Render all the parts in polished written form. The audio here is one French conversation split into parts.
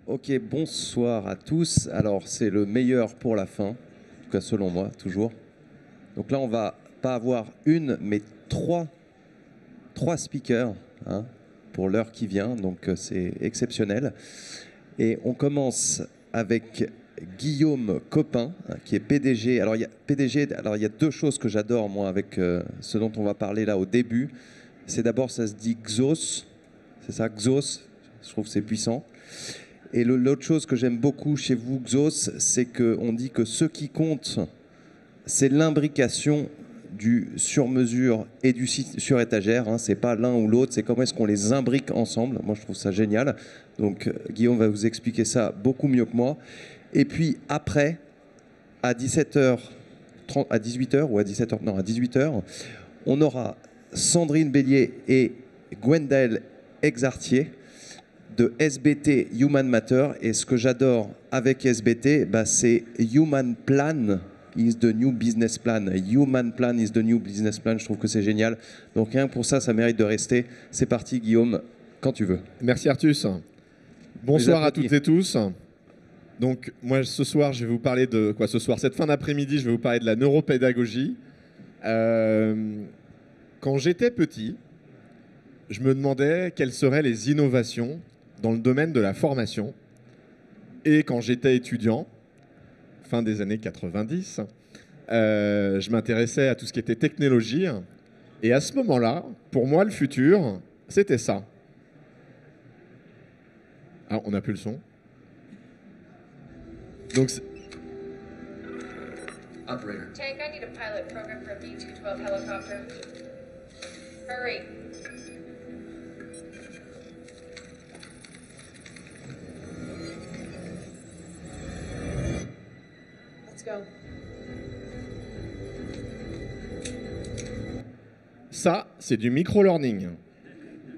Ok, bonsoir à tous. Alors, c'est le meilleur pour la fin, en tout cas selon moi, toujours. Donc là, on va pas avoir une, mais trois speakers hein, pour l'heure qui vient. Donc, c'est exceptionnel. Et on commence avec Guillaume Copin, hein, qui est PDG. Alors, il y a deux choses que j'adore, moi, avec ce dont on va parler là au début. C'est d'abord, ça se dit Xos. C'est ça, Xos. Je trouve que c'est puissant. Et l'autre chose que j'aime beaucoup chez vous, Xos, c'est qu'on dit que ce qui compte, c'est l'imbrication du sur-mesure et du sur-étagère. Hein. C'est pas l'un ou l'autre, c'est comment est-ce qu'on les imbrique ensemble. Moi, je trouve ça génial. Donc, Guillaume va vous expliquer ça beaucoup mieux que moi. Et puis, après, à 17h, à 18h ou à 17h, non, à 18h, on aura Sandrine Bélier et Gwendael Exartier de SBT Human Matter. Et ce que j'adore avec SBT, bah, c'est Human Plan is the new business plan. Human Plan is the new business plan. Je trouve que c'est génial. Donc rien que pour ça, ça mérite de rester. C'est parti, Guillaume, quand tu veux. Merci Artus. Bonsoir à toutes et tous. Donc moi ce soir, je vais vous parler de quoi ce soir? Cette fin d'après-midi, je vais vous parler de la neuropédagogie. Quand j'étais petit, je me demandais quelles seraient les innovations dans le domaine de la formation. Et quand j'étais étudiant, fin des années 90, je m'intéressais à tout ce qui était technologie. Et à ce moment-là, pour moi, le futur, c'était ça. Ah, on n'a plus le son. Donc, Operator. Tank, I need a pilot program for a B-212 helicopter. Hurry. Let's go. ça, c'est du micro-learning.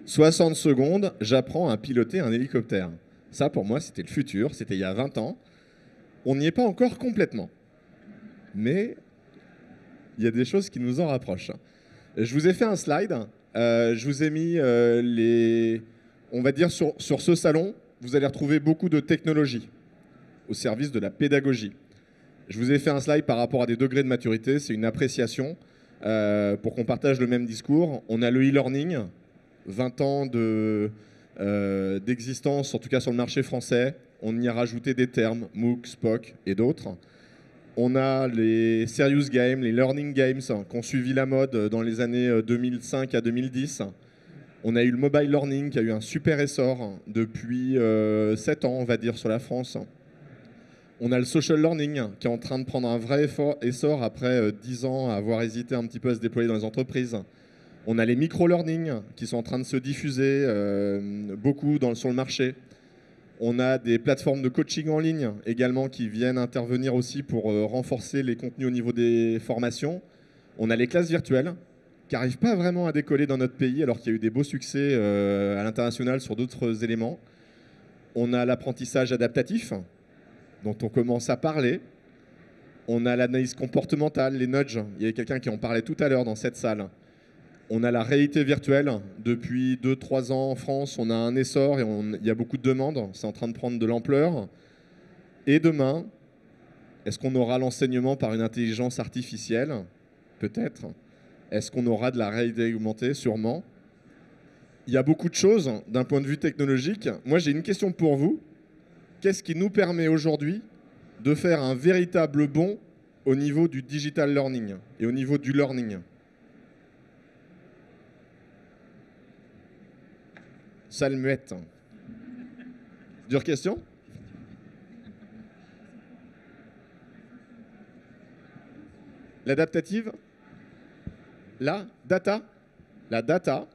60 secondes, j'apprends à piloter un hélicoptère. Ça, pour moi, c'était le futur. C'était il y a 20 ans. On n'y est pas encore complètement. Mais il y a des choses qui nous en rapprochent. Je vous ai fait un slide. Je vous ai mis les... On va dire sur ce salon, vous allez retrouver beaucoup de technologies au service de la pédagogie. Je vous ai fait un slide par rapport à des degrés de maturité. C'est une appréciation pour qu'on partage le même discours. On a le e-learning, 20 ans d'existence, en tout cas sur le marché français. On y a rajouté des termes, MOOC, SPOC et d'autres. On a les serious games, les learning games qui ont suivi la mode dans les années 2005 à 2010. On a eu le mobile learning qui a eu un super essor depuis 7 ans, on va dire, sur la France. On a le social learning qui est en train de prendre un vrai essor après 10 ans à avoir hésité un petit peu à se déployer dans les entreprises. On a les micro-learning qui sont en train de se diffuser beaucoup sur le marché. On a des plateformes de coaching en ligne également qui viennent intervenir aussi pour renforcer les contenus au niveau des formations. On a les classes virtuelles qui n'arrivent pas vraiment à décoller dans notre pays alors qu'il y a eu des beaux succès à l'international sur d'autres éléments. On a l'apprentissage adaptatif dont on commence à parler. On a l'analyse comportementale, les nudges. Il y avait quelqu'un qui en parlait tout à l'heure dans cette salle. On a la réalité virtuelle. Depuis 2-3 ans en France, on a un essor et il y a beaucoup de demandes. C'est en train de prendre de l'ampleur. Et demain, est-ce qu'on aura l'enseignement par une intelligence artificielle? Peut-être. Est-ce qu'on aura de la réalité augmentée? Sûrement. Il y a beaucoup de choses d'un point de vue technologique. Moi, j'ai une question pour vous. Qu'est-ce qui nous permet aujourd'hui de faire un véritable bond au niveau du digital learning et au niveau du learning? Salle muette. Dure question? L'adaptative? La data? La data?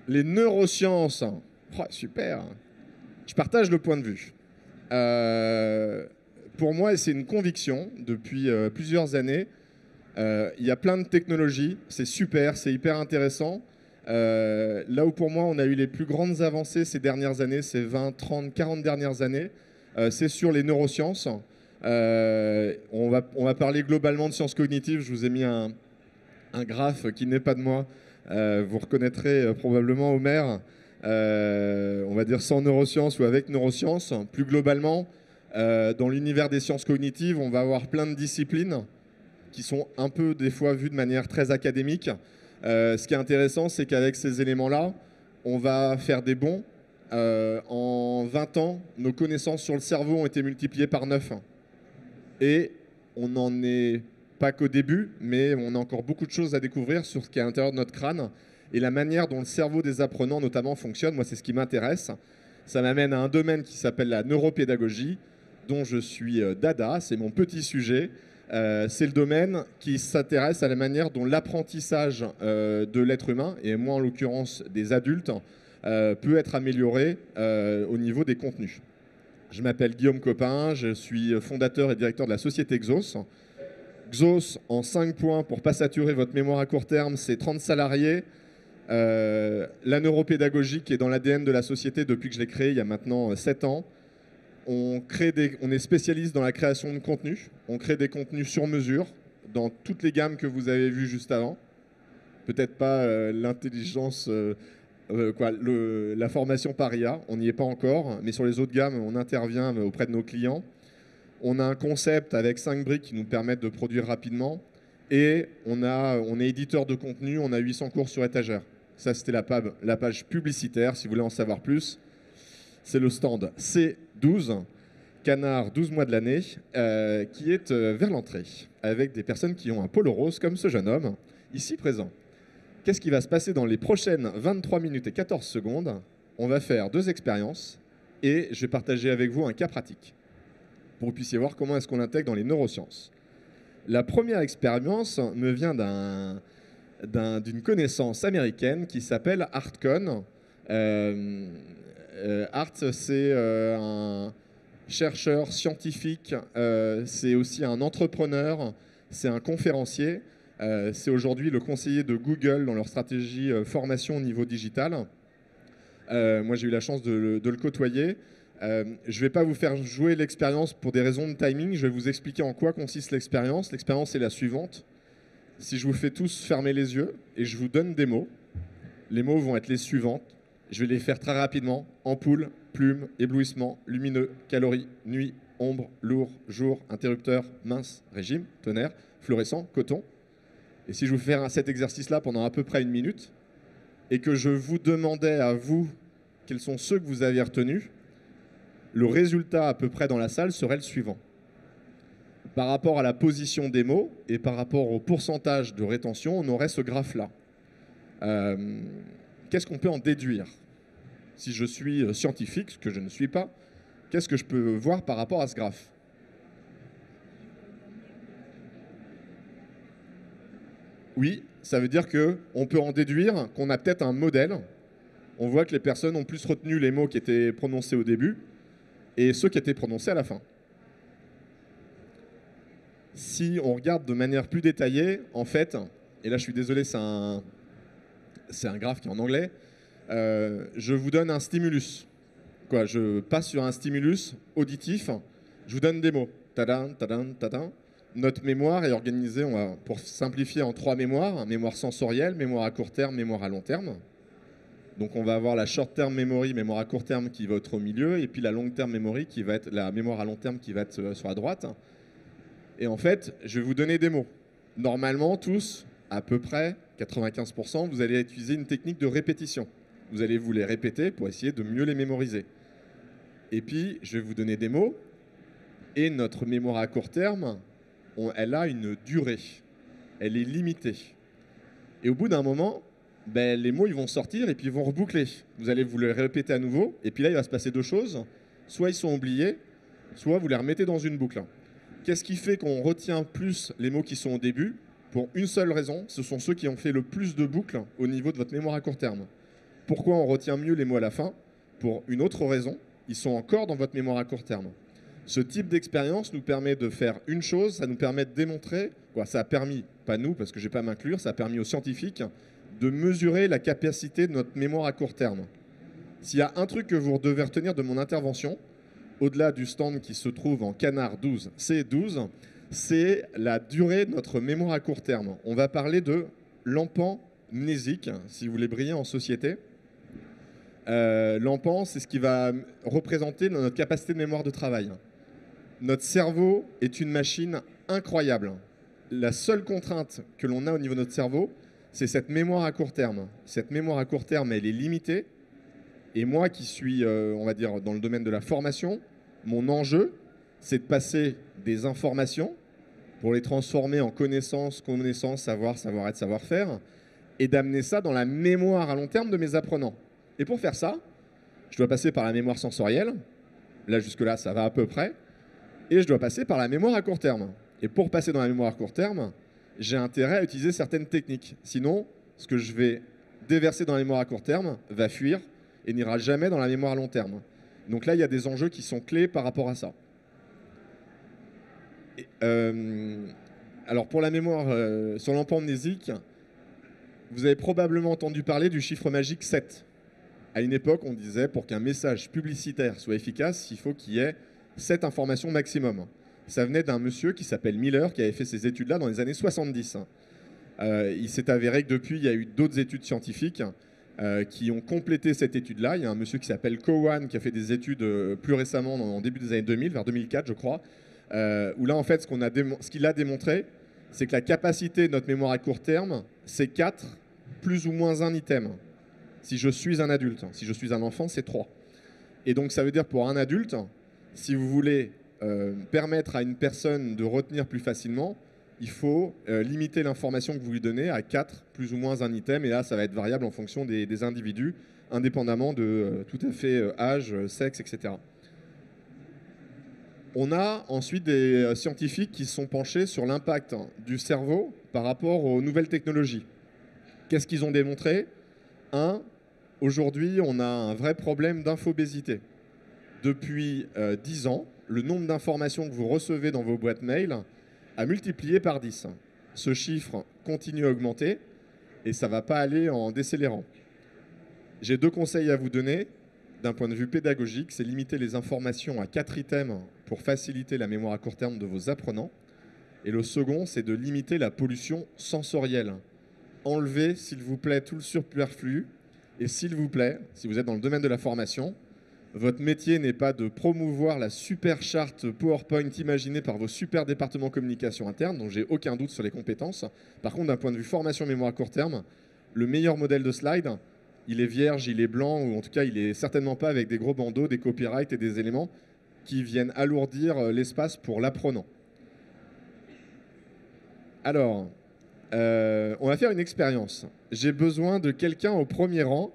Les neurosciences? Oh, super. Je partage le point de vue. Pour moi, c'est une conviction depuis plusieurs années. Il y a plein de technologies, c'est super, c'est hyper intéressant. Là où pour moi on a eu les plus grandes avancées ces dernières années, ces 20, 30, 40 dernières années, c'est sur les neurosciences. On va parler globalement de sciences cognitives. Je vous ai mis un graphe qui n'est pas de moi. Vous reconnaîtrez probablement Homer. on va dire sans neurosciences ou avec neurosciences. Plus globalement, dans l'univers des sciences cognitives, on va avoir plein de disciplines qui sont un peu des fois vues de manière très académique. Ce qui est intéressant, c'est qu'avec ces éléments-là, on va faire des bonds. En 20 ans, nos connaissances sur le cerveau ont été multipliées par 9. Et on n'en est pas qu'au début, mais on a encore beaucoup de choses à découvrir sur ce qui est à l'intérieur de notre crâne et la manière dont le cerveau des apprenants notamment fonctionne. Moi, c'est ce qui m'intéresse. Ça m'amène à un domaine qui s'appelle la neuropédagogie, dont je suis dada, c'est mon petit sujet. C'est le domaine qui s'intéresse à la manière dont l'apprentissage de l'être humain, et moi en l'occurrence des adultes, peut être amélioré au niveau des contenus. Je m'appelle Guillaume Copin, je suis fondateur et directeur de la société Xos. Xos, en 5 points, pour ne pas saturer votre mémoire à court terme, c'est 30 salariés. La neuropédagogie qui est dans l'ADN de la société depuis que je l'ai créée il y a maintenant 7 ans. On est spécialiste dans la création de contenus. On crée des contenus sur mesure dans toutes les gammes que vous avez vues juste avant. Peut-être pas l'intelligence, la formation par IA, on n'y est pas encore, mais sur les autres gammes, on intervient auprès de nos clients. On a un concept avec 5 briques qui nous permettent de produire rapidement. Et on est éditeur de contenu, on a 800 cours sur étagère. Ça, c'était la page publicitaire, si vous voulez en savoir plus. C'est le stand C12, Canard 12 mois de l'année, qui est vers l'entrée, avec des personnes qui ont un polo rose, comme ce jeune homme, ici présent. Qu'est-ce qui va se passer dans les prochaines 23 minutes et 14 secondes? On va faire 2 expériences, et je vais partager avec vous un cas pratique, pour que vous puissiez voir comment est-ce qu'on l'intègre dans les neurosciences. La première expérience me vient d'une connaissance américaine qui s'appelle ArtCon. Art, c'est un chercheur scientifique, c'est aussi un entrepreneur, c'est un conférencier, c'est aujourd'hui le conseiller de Google dans leur stratégie formation au niveau digital. Moi, j'ai eu la chance de le côtoyer. Je ne vais pas vous faire jouer l'expérience pour des raisons de timing, je vais vous expliquer en quoi consiste l'expérience. L'expérience est la suivante. Si je vous fais tous fermer les yeux et je vous donne des mots, les mots vont être les suivantes. Je vais les faire très rapidement. Ampoule, plume, éblouissement, lumineux, calories, nuit, ombre, lourd, jour, interrupteur, mince, régime, tonnerre, fluorescent, coton. Et si je vous fais cet exercice-là pendant à peu près 1 minute et que je vous demandais à vous quels sont ceux que vous avez retenus, le résultat à peu près dans la salle serait le suivant. Par rapport à la position des mots et par rapport au pourcentage de rétention, on aurait ce graphe-là. Qu'est-ce qu'on peut en déduire? Si je suis scientifique, ce que je ne suis pas, qu'est-ce que je peux voir par rapport à ce graphe? Oui, ça veut dire qu'on peut en déduire qu'on a peut-être un modèle. On voit que les personnes ont plus retenu les mots qui étaient prononcés au début et ceux qui étaient prononcés à la fin. Si on regarde de manière plus détaillée, en fait, et là je suis désolé, c'est un graphe qui est en anglais, je vous donne un stimulus. Je passe sur un stimulus auditif, je vous donne des mots. Tadam, tadam, tadam. Notre mémoire est organisée, pour simplifier, en 3 mémoires. Mémoire sensorielle, mémoire à court terme, mémoire à long terme. Donc on va avoir la short term memory, mémoire à court terme qui va être au milieu, et puis la long term memory qui va être la mémoire à long terme qui va être sur la droite. Et en fait, je vais vous donner des mots. Normalement, tous, à peu près 95%, vous allez utiliser une technique de répétition. Vous allez vous les répéter pour essayer de mieux les mémoriser. Et puis, je vais vous donner des mots. Et notre mémoire à court terme, elle a une durée. Elle est limitée. Et au bout d'un moment, les mots ils vont sortir et puis ils vont reboucler. Vous allez vous les répéter à nouveau. Et puis là, il va se passer 2 choses. Soit ils sont oubliés, soit vous les remettez dans une boucle. Qu'est-ce qui fait qu'on retient plus les mots qui sont au début? Pour une seule raison, ce sont ceux qui ont fait le plus de boucles au niveau de votre mémoire à court terme. Pourquoi on retient mieux les mots à la fin? Pour une autre raison, ils sont encore dans votre mémoire à court terme. Ce type d'expérience nous permet de faire une chose, ça nous permet de démontrer, ça a permis, pas nous parce que je ne vais pas m'inclure, ça a permis aux scientifiques de mesurer la capacité de notre mémoire à court terme. S'il y a un truc que vous devez retenir de mon intervention, au-delà du stand qui se trouve en Canard 12, C12, c'est la durée de notre mémoire à court terme. On va parler de l'empant mnésique, si vous voulez briller en société. L'ampant, c'est ce qui va représenter notre capacité de mémoire de travail. Notre cerveau est une machine incroyable. La seule contrainte que l'on a au niveau de notre cerveau, c'est cette mémoire à court terme. Cette mémoire à court terme, elle est limitée. Et moi qui suis, on va dire, dans le domaine de la formation, mon enjeu, c'est de passer des informations pour les transformer en connaissances, savoir, savoir-être, savoir-faire, et d'amener ça dans la mémoire à long terme de mes apprenants. Et pour faire ça, je dois passer par la mémoire sensorielle. Là, jusque-là, ça va à peu près. Et je dois passer par la mémoire à court terme. Et pour passer dans la mémoire à court terme, j'ai intérêt à utiliser certaines techniques. Sinon, ce que je vais déverser dans la mémoire à court terme va fuir et n'ira jamais dans la mémoire à long terme. Donc là, il y a des enjeux qui sont clés par rapport à ça. Et, alors pour la mémoire sur l'empant mnésique, vous avez probablement entendu parler du chiffre magique 7. À une époque, on disait pour qu'un message publicitaire soit efficace, il faut qu'il y ait 7 informations maximum. Ça venait d'un monsieur qui s'appelle Miller, qui avait fait ces études-là dans les années 70. Il s'est avéré que depuis, il y a eu d'autres études scientifiques qui ont complété cette étude-là. Il y a un monsieur qui s'appelle Cowan, qui a fait des études plus récemment, en début des années 2000, vers 2004, je crois, où là, en fait, ce qu'il a démontré, c'est que la capacité de notre mémoire à court terme, c'est 4 plus ou moins un item. Si je suis un adulte, si je suis un enfant, c'est 3. Et donc, ça veut dire pour un adulte, si vous voulez permettre à une personne de retenir plus facilement, il faut limiter l'information que vous lui donnez à 4 plus ou moins un item. Et là, ça va être variable en fonction des individus, indépendamment de tout à fait âge, sexe, etc. On a ensuite des scientifiques qui se sont penchés sur l'impact du cerveau par rapport aux nouvelles technologies. Qu'est-ce qu'ils ont démontré ? Aujourd'hui, on a un vrai problème d'infobésité. Depuis 10 ans, le nombre d'informations que vous recevez dans vos boîtes mail a multiplié par 10. Ce chiffre continue à augmenter et ça ne va pas aller en décélérant. J'ai 2 conseils à vous donner. D'un point de vue pédagogique, c'est limiter les informations à 4 items pour faciliter la mémoire à court terme de vos apprenants. Et le second, c'est de limiter la pollution sensorielle. Enlevez, s'il vous plaît, tout le superflu. Et s'il vous plaît, si vous êtes dans le domaine de la formation, votre métier n'est pas de promouvoir la super charte PowerPoint imaginée par vos super départements communication interne, dont j'ai aucun doute sur les compétences. Par contre, d'un point de vue formation mémoire à court terme, le meilleur modèle de slide, il est vierge, il est blanc, ou en tout cas, il est certainement pas avec des gros bandeaux, des copyrights et des éléments qui viennent alourdir l'espace pour l'apprenant. Alors, on va faire une expérience. J'ai besoin de quelqu'un au premier rang.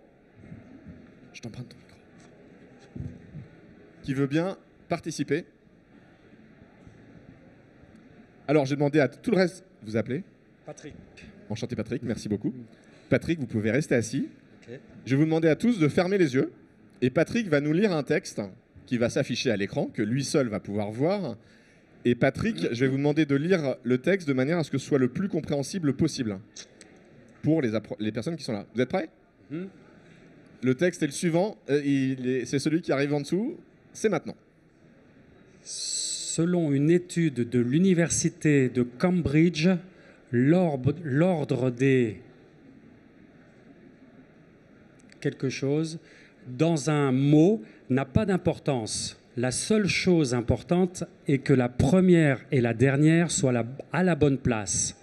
Je t'emprunte ton micro. Qui veut bien participer. Alors, j'ai demandé à tout le reste. Vous appelez ? Patrick. Enchanté Patrick, merci beaucoup. Patrick, vous pouvez rester assis. Okay. Je vais vous demander à tous de fermer les yeux. Et Patrick va nous lire un texte qui va s'afficher à l'écran, que lui seul va pouvoir voir. Et Patrick, je vais vous demander de lire le texte de manière à ce que ce soit le plus compréhensible possible pour les personnes qui sont là. Vous êtes prêts ? Le texte est le suivant. C'est celui qui arrive en dessous. C'est maintenant. Selon une étude de l'université de Cambridge, l'ordre des quelque chose dans un mot n'a pas d'importance. La seule chose importante est que la première et la dernière soient à la bonne place.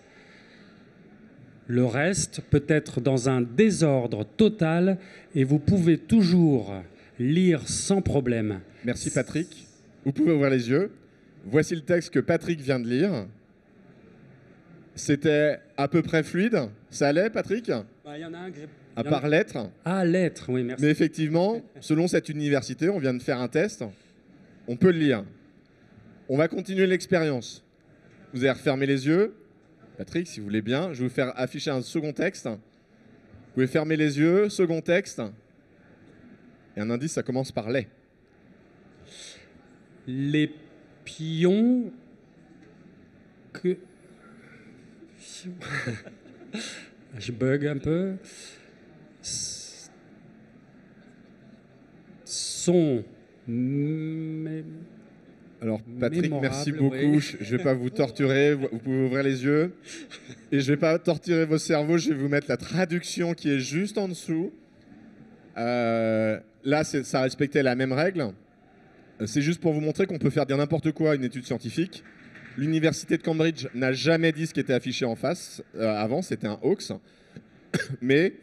Le reste peut être dans un désordre total et vous pouvez toujours lire sans problème. Merci Patrick. Vous pouvez ouvrir les yeux. Voici le texte que Patrick vient de lire. C'était à peu près fluide. Ça allait, Patrick ? Il y en a un... À part lettres. Ah, lettres, oui, merci. Mais effectivement, selon cette université, on vient de faire un test. On peut le lire. On va continuer l'expérience. Vous allez refermer les yeux. Patrick, si vous voulez bien, je vais vous faire afficher un second texte. Vous pouvez fermer les yeux, second texte. Et un indice, ça commence par les. Les pions que... Je bug un peu. Sont... Alors Patrick, merci beaucoup. Oui. Je ne vais pas vous torturer. Vous pouvez ouvrir les yeux. Et je ne vais pas torturer vos cerveaux. Je vais vous mettre la traduction qui est juste en dessous. Là, ça respectait la même règle. C'est juste pour vous montrer qu'on peut faire dire n'importe quoi à une étude scientifique. L'université de Cambridge n'a jamais dit ce qui était affiché en face. Avant, c'était un hoax. Mais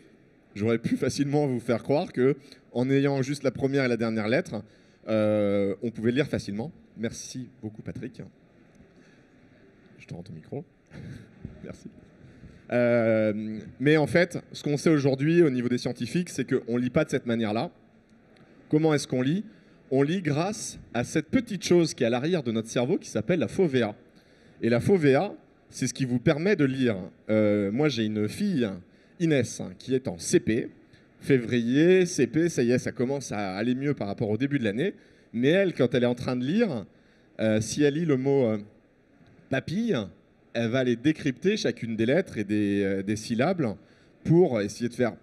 j'aurais pu facilement vous faire croire que, en ayant juste la première et la dernière lettre, on pouvait le lire facilement. Merci beaucoup, Patrick. Je te rends ton micro. Merci. Mais en fait, ce qu'on sait aujourd'hui au niveau des scientifiques, c'est qu'on ne lit pas de cette manière-là. Comment est-ce qu'on lit ? On lit grâce à cette petite chose qui est à l'arrière de notre cerveau qui s'appelle la fovea. Et la fovea, c'est ce qui vous permet de lire. Moi, j'ai une fille, Inès, qui est en CP. Février, CP, ça y est, ça commence à aller mieux par rapport au début de l'année. Mais elle, quand elle est en train de lire, si elle lit le mot papille, elle va aller décrypter chacune des lettres et des syllabes pour essayer de faire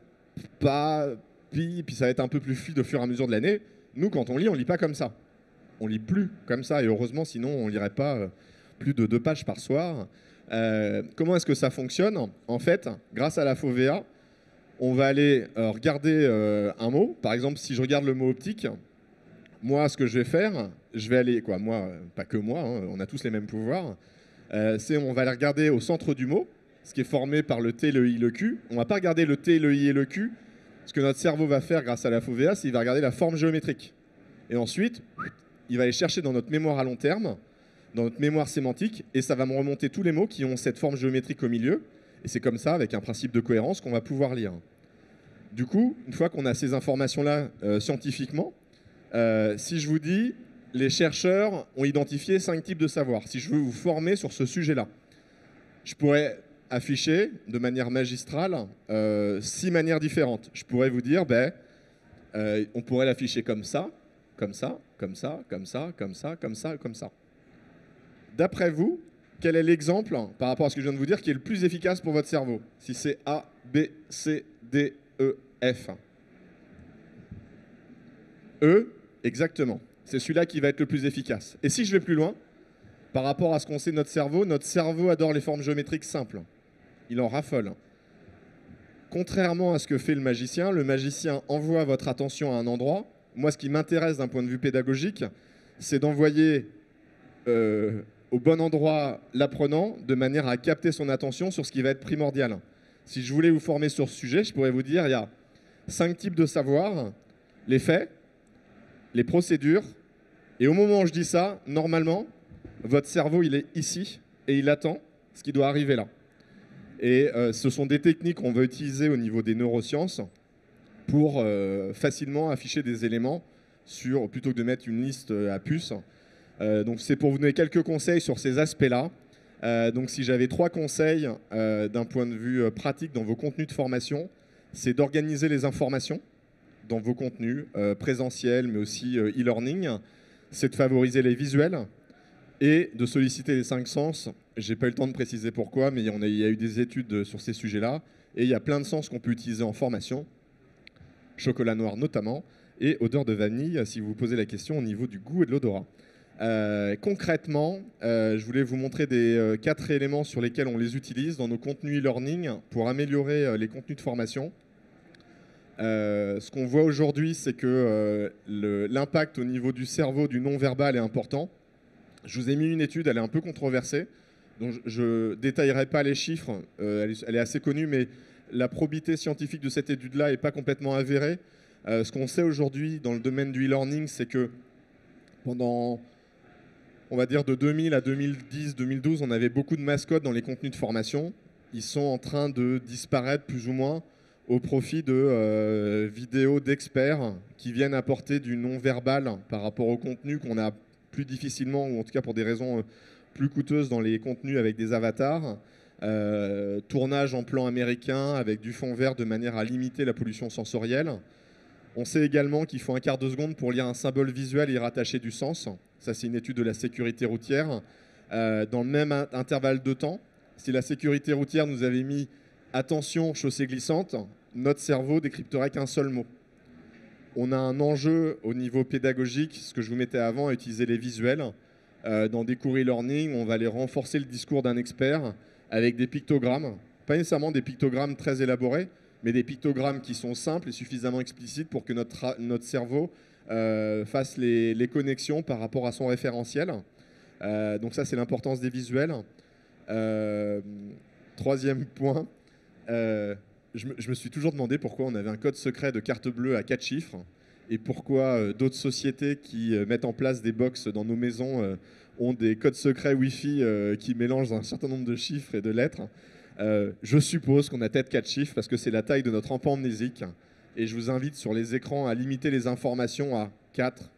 pas, pi, puis ça va être un peu plus fluide au fur et à mesure de l'année. Nous, quand on lit pas comme ça. On lit plus comme ça, et heureusement, sinon on lirait pas plus de 2 pages par soir. Comment est-ce que ça fonctionne ? En fait, grâce à la fovea, on va aller regarder un mot. Par exemple, si je regarde le mot optique, moi, ce que je vais faire, je vais aller, moi, pas que moi, hein, on a tous les mêmes pouvoirs, on va aller regarder au centre du mot, ce qui est formé par le T, le I, le Q. On ne va pas regarder le T, le I et le Q. Ce que notre cerveau va faire grâce à la fovea, c'est qu'il va regarder la forme géométrique. Et ensuite, il va aller chercher dans notre mémoire à long terme, dans notre mémoire sémantique, et ça va me remonter tous les mots qui ont cette forme géométrique au milieu. Et c'est comme ça, avec un principe de cohérence, qu'on va pouvoir lire. Du coup, une fois qu'on a ces informations-là scientifiquement, si je vous dis, les chercheurs ont identifié 5 types de savoir. Si je veux vous former sur ce sujet-là, je pourrais afficher de manière magistrale 6 manières différentes. Je pourrais vous dire, on pourrait l'afficher comme ça, comme ça, comme ça, comme ça, comme ça, comme ça, comme ça. D'après vous, quel est l'exemple, par rapport à ce que je viens de vous dire, qui est le plus efficace pour votre cerveau? Si c'est A, B, C, D, E, F. E, exactement. C'est celui-là qui va être le plus efficace. Et si je vais plus loin, par rapport à ce qu'on sait de notre cerveau adore les formes géométriques simples. Il en raffole. Contrairement à ce que fait le magicien envoie votre attention à un endroit. Moi, ce qui m'intéresse d'un point de vue pédagogique, c'est d'envoyer au bon endroit l'apprenant de manière à capter son attention sur ce qui va être primordial. Si je voulais vous former sur ce sujet, je pourrais vous dire il y a 5 types de savoir, les faits, les procédures, et au moment où je dis ça, normalement, votre cerveau, il est ici et il attend ce qui doit arriver là. Et ce sont des techniques qu'on va utiliser au niveau des neurosciences pour facilement afficher des éléments plutôt que de mettre une liste à puces. Donc c'est pour vous donner quelques conseils sur ces aspects-là. Donc si j'avais 3 conseils d'un point de vue pratique dans vos contenus de formation, c'est d'organiser les informations dans vos contenus présentiels, mais aussi e-learning. C'est de favoriser les visuels et de solliciter les 5 sens. J'ai pas eu le temps de préciser pourquoi, mais il y a eu des études sur ces sujets-là. Et il y a plein de sens qu'on peut utiliser en formation. Chocolat noir notamment, et odeur de vanille, si vous vous posez la question au niveau du goût et de l'odorat. Concrètement, je voulais vous montrer des 4 éléments sur lesquels on les utilise dans nos contenus e-learning pour améliorer les contenus de formation. Ce qu'on voit aujourd'hui, c'est que l'impact au niveau du cerveau du non-verbal est important. Je vous ai mis une étude, elle est un peu controversée, donc je ne détaillerai pas les chiffres, elle est assez connue, mais la probité scientifique de cette étude-là n'est pas complètement avérée. Ce qu'on sait aujourd'hui dans le domaine du e-learning, c'est que pendant, on va dire, de 2000 à 2010-2012, on avait beaucoup de mascottes dans les contenus de formation. Ils sont en train de disparaître plus ou moins au profit de vidéos d'experts qui viennent apporter du non-verbal par rapport au contenu qu'on a plus difficilement, ou en tout cas pour des raisons plus coûteuses dans les contenus avec des avatars. Tournage en plan américain avec du fond vert de manière à limiter la pollution sensorielle. On sait également qu'il faut un quart de seconde pour lire un symbole visuel et y rattacher du sens. Ça, c'est une étude de la sécurité routière. Dans le même intervalle de temps, si la sécurité routière nous avait mis « attention, chaussée glissante », notre cerveau décrypterait qu'un seul mot. On a un enjeu au niveau pédagogique, ce que je vous mettais avant, à utiliser les visuels. Dans des cours e-learning, on va aller renforcer le discours d'un expert avec des pictogrammes. Pas nécessairement des pictogrammes très élaborés, mais des pictogrammes qui sont simples et suffisamment explicites pour que notre cerveau fasse les connexions par rapport à son référentiel. Donc ça, c'est l'importance des visuels. Troisième point, je me suis toujours demandé pourquoi on avait un code secret de carte bleue à 4 chiffres et pourquoi d'autres sociétés qui mettent en place des box dans nos maisons ont des codes secrets Wi-Fi qui mélangent un certain nombre de chiffres et de lettres. Je suppose qu'on a peut-être 4 chiffres parce que c'est la taille de notre enfant amnésique. Et je vous invite sur les écrans à limiter les informations à 4,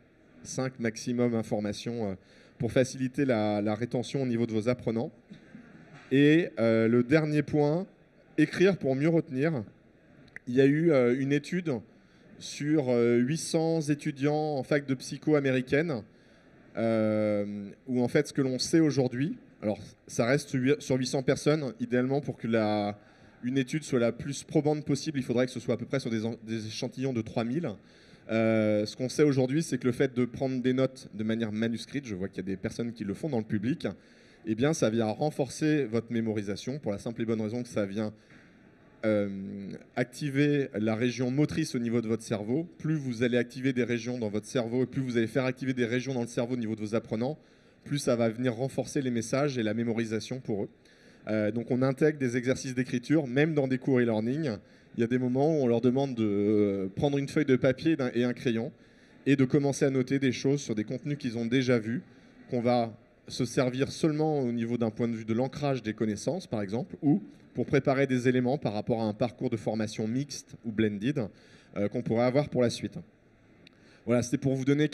5 maximum informations pour faciliter la rétention au niveau de vos apprenants. Et le dernier point, écrire pour mieux retenir. Il y a eu une étude sur 800 étudiants en fac de psycho américaine où en fait ce que l'on sait aujourd'hui, alors ça reste sur 800 personnes, idéalement pour que une étude soit la plus probante possible, il faudrait que ce soit à peu près sur des échantillons de 3000. Ce qu'on sait aujourd'hui, c'est que le fait de prendre des notes de manière manuscrite, je vois qu'il y a des personnes qui le font dans le public, eh bien ça vient renforcer votre mémorisation pour la simple et bonne raison que ça vient activer la région motrice au niveau de votre cerveau. Plus vous allez activer des régions dans votre cerveau et plus vous allez faire activer des régions dans le cerveau au niveau de vos apprenants, plus ça va venir renforcer les messages et la mémorisation pour eux. Donc on intègre des exercices d'écriture, même dans des cours e-learning. Il y a des moments où on leur demande de prendre une feuille de papier et un crayon et de commencer à noter des choses sur des contenus qu'ils ont déjà vus, qu'on va se servir seulement au niveau d'un point de vue de l'ancrage des connaissances, par exemple, ou pour préparer des éléments par rapport à un parcours de formation mixte ou blended qu'on pourrait avoir pour la suite. Voilà, c'était pour vous donner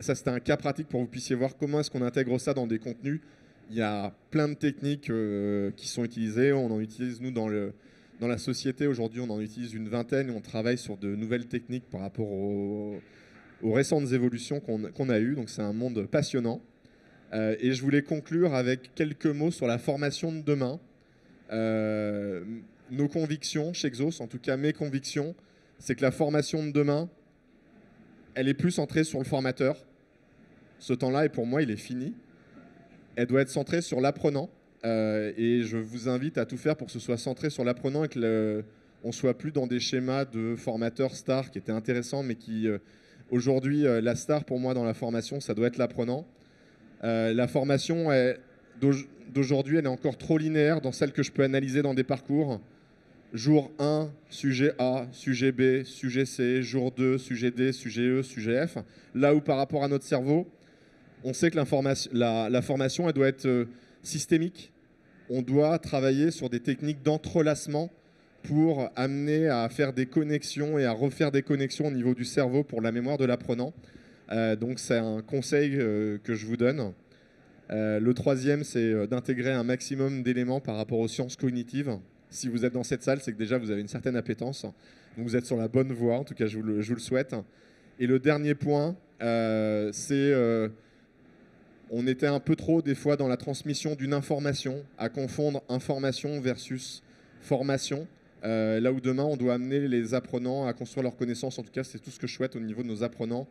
ça c'était un cas pratique pour que vous puissiez voir comment est-ce qu'on intègre ça dans des contenus. Il y a plein de techniques qui sont utilisées. On en utilise, nous, dans la société. Aujourd'hui, on en utilise une vingtaine et on travaille sur de nouvelles techniques par rapport aux récentes évolutions qu'on a eues. Donc c'est un monde passionnant. Et je voulais conclure avec quelques mots sur la formation de demain. Nos convictions chez Exos, en tout cas mes convictions, c'est que la formation de demain, elle est plus centrée sur le formateur. Ce temps-là, et pour moi, il est fini. Elle doit être centrée sur l'apprenant. Et je vous invite à tout faire pour que ce soit centré sur l'apprenant et qu'on ne soit plus dans des schémas de formateurs stars qui étaient intéressants, mais qui, aujourd'hui, la star pour moi dans la formation, ça doit être l'apprenant. La formation d'aujourd'hui, elle est encore trop linéaire dans celle que je peux analyser dans des parcours. Jour 1, sujet A, sujet B, sujet C, jour 2, sujet D, sujet E, sujet F. Là où par rapport à notre cerveau, on sait que la formation, elle doit être systémique. On doit travailler sur des techniques d'entrelacement pour amener à faire des connexions et à refaire des connexions au niveau du cerveau pour la mémoire de l'apprenant. Donc c'est un conseil que je vous donne. Le troisième, c'est d'intégrer un maximum d'éléments par rapport aux sciences cognitives. Si vous êtes dans cette salle, c'est que déjà vous avez une certaine appétence. Donc vous êtes sur la bonne voie, en tout cas je vous le souhaite. Et le dernier point, c'est on était un peu trop des fois dans la transmission d'une information, à confondre information versus formation. Là où demain on doit amener les apprenants à construire leurs connaissances, en tout cas c'est tout ce que je souhaite au niveau de nos apprenants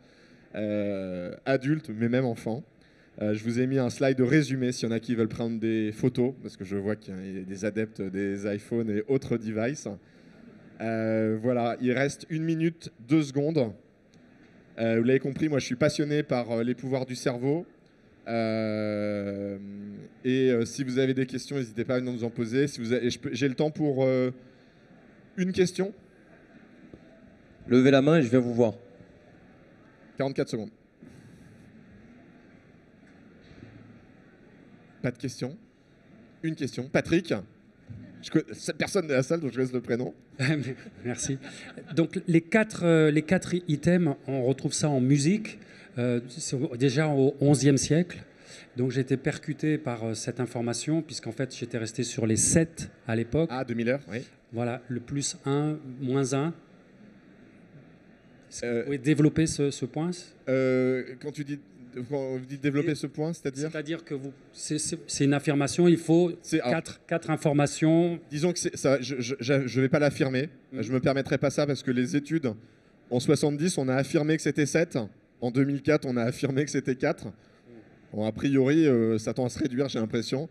adultes, mais même enfants. Je vous ai mis un slide de résumé s'il y en a qui veulent prendre des photos, parce que je vois qu'il y a des adeptes des iPhones et autres devices. Voilà, il reste 1 minute, 2 secondes. Vous l'avez compris, moi je suis passionné par les pouvoirs du cerveau. Si vous avez des questions, n'hésitez pas à nous en poser. J'ai le temps pour une question. Levez la main et je viens vous voir. 44 secondes. Pas de questions. Une question. Patrick, personne de la salle, donc je laisse le prénom. Merci. Donc les quatre items, on retrouve ça en musique, déjà au XIe siècle. Donc j'ai été percuté par cette information, puisqu'en fait j'étais resté sur les 7 à l'époque. Ah, 2000 heures, oui. Voilà, le plus 1, moins 1. Vous pouvez développer ce point Quand vous dites développer ce point, c'est-à-dire que c'est une affirmation, il faut 4 informations. Disons que je ne vais pas l'affirmer, je ne me permettrai pas ça parce que les études, en 70, on a affirmé que c'était 7, en 2004, on a affirmé que c'était 4. Bon, a priori, ça tend à se réduire, j'ai l'impression.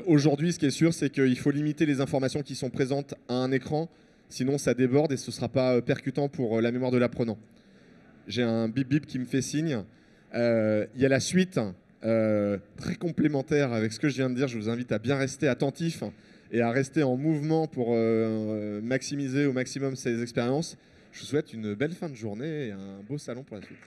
Aujourd'hui, ce qui est sûr, c'est qu'il faut limiter les informations qui sont présentes à un écran. Sinon, ça déborde et ce ne sera pas percutant pour la mémoire de l'apprenant. J'ai un bip bip qui me fait signe. Il y a la suite, très complémentaire avec ce que je viens de dire. Je vous invite à bien rester attentif et à rester en mouvement pour maximiser au maximum ces expériences. Je vous souhaite une belle fin de journée et un beau salon pour la suite.